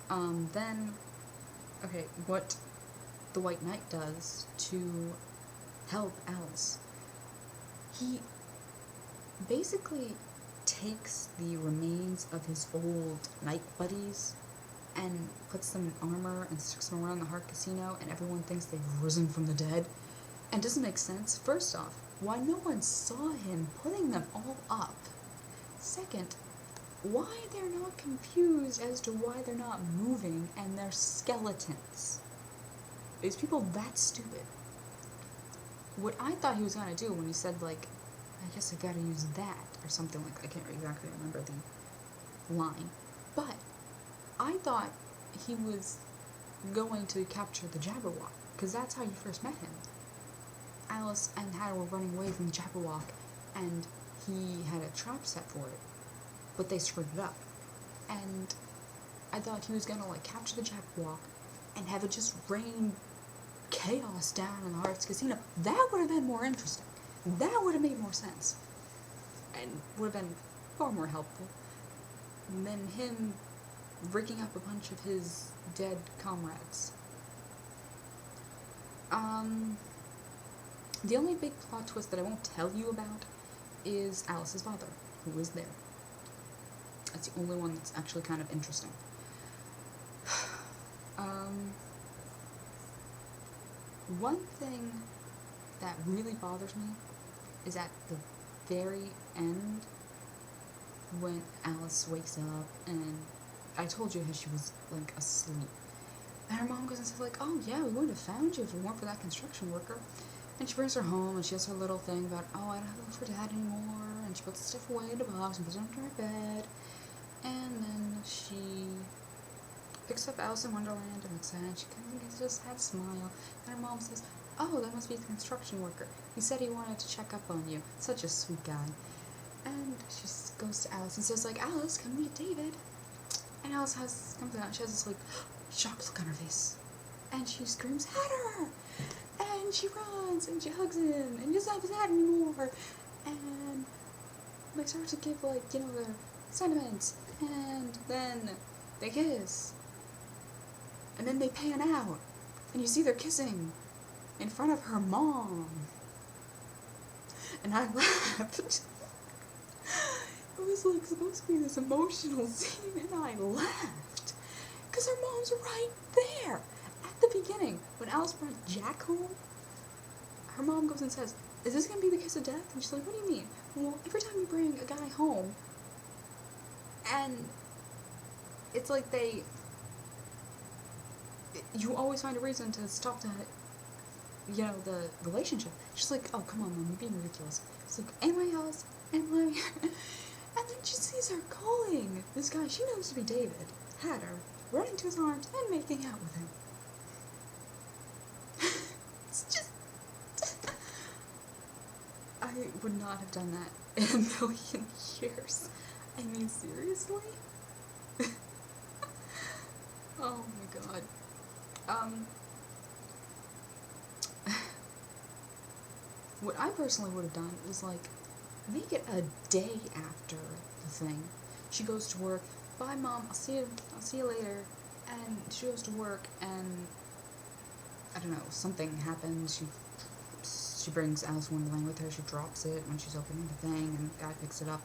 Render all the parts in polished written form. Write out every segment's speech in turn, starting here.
Then, okay, what the White Knight does to help Alice, he basically takes the remains of his old knight buddies and puts them in armor and sticks them around the Heart Casino, and everyone thinks they've risen from the dead. And doesn't make sense. First off, why no one saw him putting them all up? Second, why they're not confused as to why they're not moving and they're skeletons. Is people that stupid? What I thought he was gonna do when he said, like, I guess I gotta use that, or something like that. I can't exactly remember the line. But I thought he was going to capture the Jabberwock, because that's how you first met him. Alice and Hatter were running away from the Jabberwock, and he had a trap set for it, but they screwed it up. And I thought he was gonna, like, capture the Jabberwock and have it just rain chaos down in the Hearts Casino. That would have been more interesting. That would have made more sense. And would have been far more helpful than him rigging up a bunch of his dead comrades. The only big plot twist that I won't tell you about is Alice's father, who was there. That's the only one that's actually kind of interesting. One thing that really bothers me is at the very end, when Alice wakes up, and I told you how she was, like, asleep. And her mom goes and says, like, oh yeah, we wouldn't have found you if it weren't for that construction worker. And she brings her home, and she has her little thing about, oh, I don't have to look for Dad anymore, and she puts the stuff away in the box and puts it under her bed. And then she picks up Alice in Wonderland and looks at it, and she kind of just had a smile. And her mom says, oh, that must be the construction worker. He said he wanted to check up on you. Such a sweet guy. And she goes to Alice and says, like, Alice, come meet David. And Alice comes out, and she has this, like, shocked look on her face. And she screams, Hatter! And she runs, and she hugs him, and he doesn't have his hat anymore. And they start to give, like, you know, their sentiments. And then they kiss. And then they pan out. And you see they're kissing in front of her mom. And I laughed. It was, like, supposed to be this emotional scene, and I laughed. Because her mom's right there. At the beginning, when Alice brought Jack home, her mom goes and says, is this going to be the kiss of death? And she's like, what do you mean? Well, every time you bring a guy home, and it's like you always find a reason to stop the, you know, the relationship. She's like, oh, come on, Mom, you're being ridiculous. It's like, am I, Alice? Am I? And then she sees her calling this guy she knows to be David, Hatter, running to his arms and making out with him. It's just... I would not have done that in a million years. I mean, seriously? Oh my god. What I personally would have done was, like, make it a day after the thing. She goes to work. Bye, Mom. I'll see you later. And she goes to work, and I don't know, something happens. She brings Alice in Wonderland with her. She drops it when she's opening the thing, and the guy picks it up,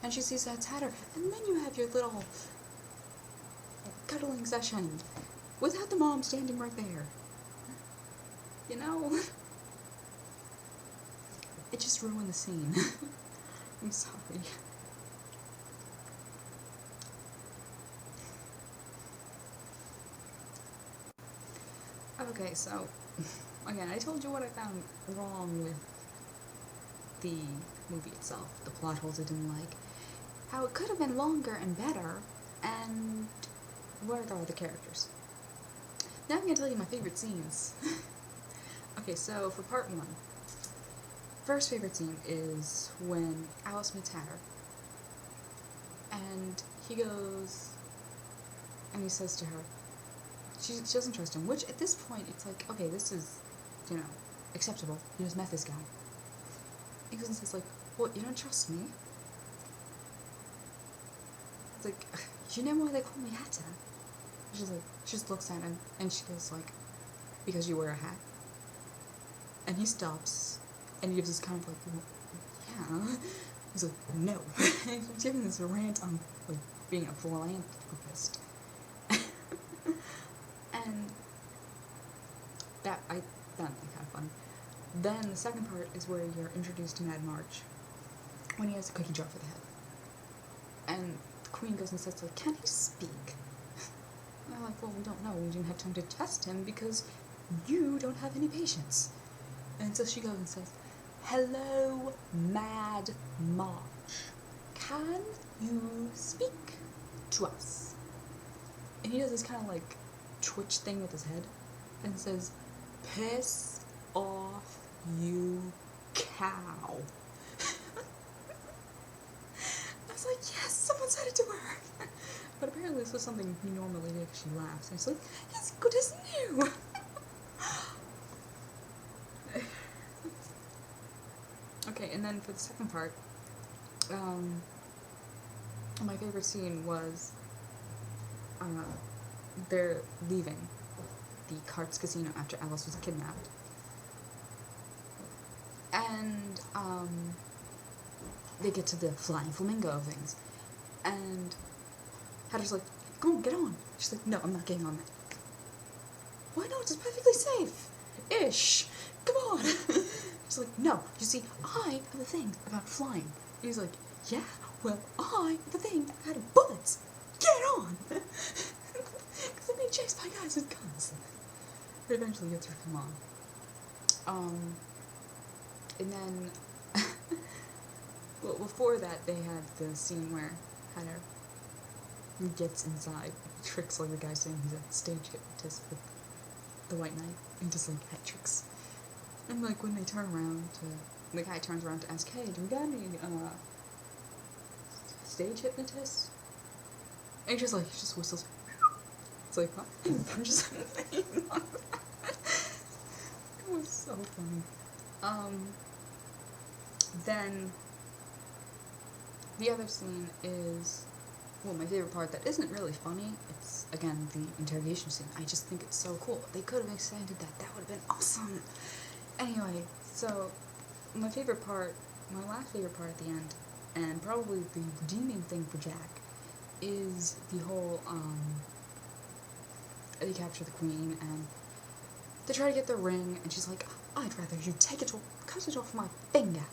and she sees that's Hatter. And then you have your little cuddling session without the mom standing right there. You know? It just ruined the scene. I'm sorry. Okay, so, again, I told you what I found wrong with the movie itself, the plot holes I didn't like, how it could have been longer and better, and what are the other characters. Now I'm going to tell you my favorite scenes. Okay, so for part 1, first favorite scene is when Alice meets Hatter, and he goes, and he says to her, she doesn't trust him, which at this point it's like, okay, this is, you know, acceptable. You just met this guy. He goes and says, like, well, you don't trust me? It's like, you know why they call me Hatter? she just looks at him, and she goes like, because you wear a hat. And he stops, and he gives this kind of like, well, yeah. He's like, no. He's giving this rant on like being a philanthropist. And that I found kind of funny. Then the second part is where you're introduced to Mad March, when he has a cookie jar for the head. And the queen goes and says, like, can he speak? And they're like, well, we don't know. We didn't have time to test him because you don't have any patience. And so she goes and says, hello, Mad March. Can you speak to us? And he does this kind of like twitch thing with his head and says, piss off, you cow. I was like, yes, someone said it to her. But apparently this was something he normally did because she laughs. And it's like, he's good as new. Okay, and then for the second part, my favorite scene was they're leaving the Carts Casino after Alice was kidnapped. And they get to the flying flamingo things. And Hatter's like, come on, get on. She's like, no, I'm not getting on that. Why not? It's perfectly safe. Ish. Come on. She's like, no, you see, I have a thing about flying. And he's like, yeah, well, I have a thing about bullets. Get on! Because I'm being chased by guys with guns. But eventually gets her to come on. And then, well, before that, they had the scene where Hatter gets inside, tricks like the guy saying he's a stage hypnotist with the White Knight, and just like hat tricks. And like when they turn around the guy turns around to ask, hey, do we got any stage hypnotists? And he just whistles. It's like, what? I'm just it was so funny. Then the other scene is, well, my favorite part that isn't really funny. It's, again, the interrogation scene. I just think it's so cool. They could have extended that. That would have been awesome. Anyway, so my last favorite part at the end, and probably the redeeming thing for Jack, is the whole, they capture the queen, and they try to get the ring, and she's like, I'd rather you cut it off my finger.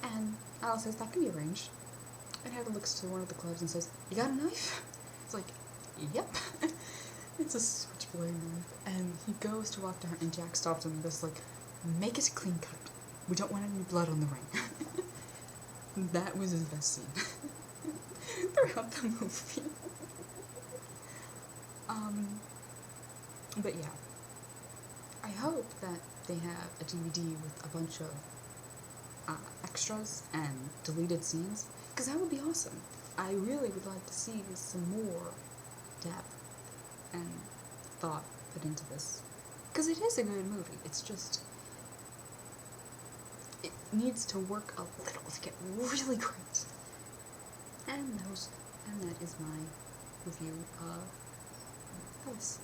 And Alice says, that can be arranged. And Hatter looks to one of the clubs and says, you got a knife? It's like, yep. It's a switchblade knife. And he goes to walk to her, and Jack stops him and goes like, make it a clean cut. We don't want any blood on the ring. That was his best scene. Throughout the movie. But yeah. I hope that they have a DVD with a bunch of extras and deleted scenes, because that would be awesome. I really would like to see some more depth and thought put into this, because it is a good movie. It's just, it needs to work a little to get really great. And that is my review of Alice.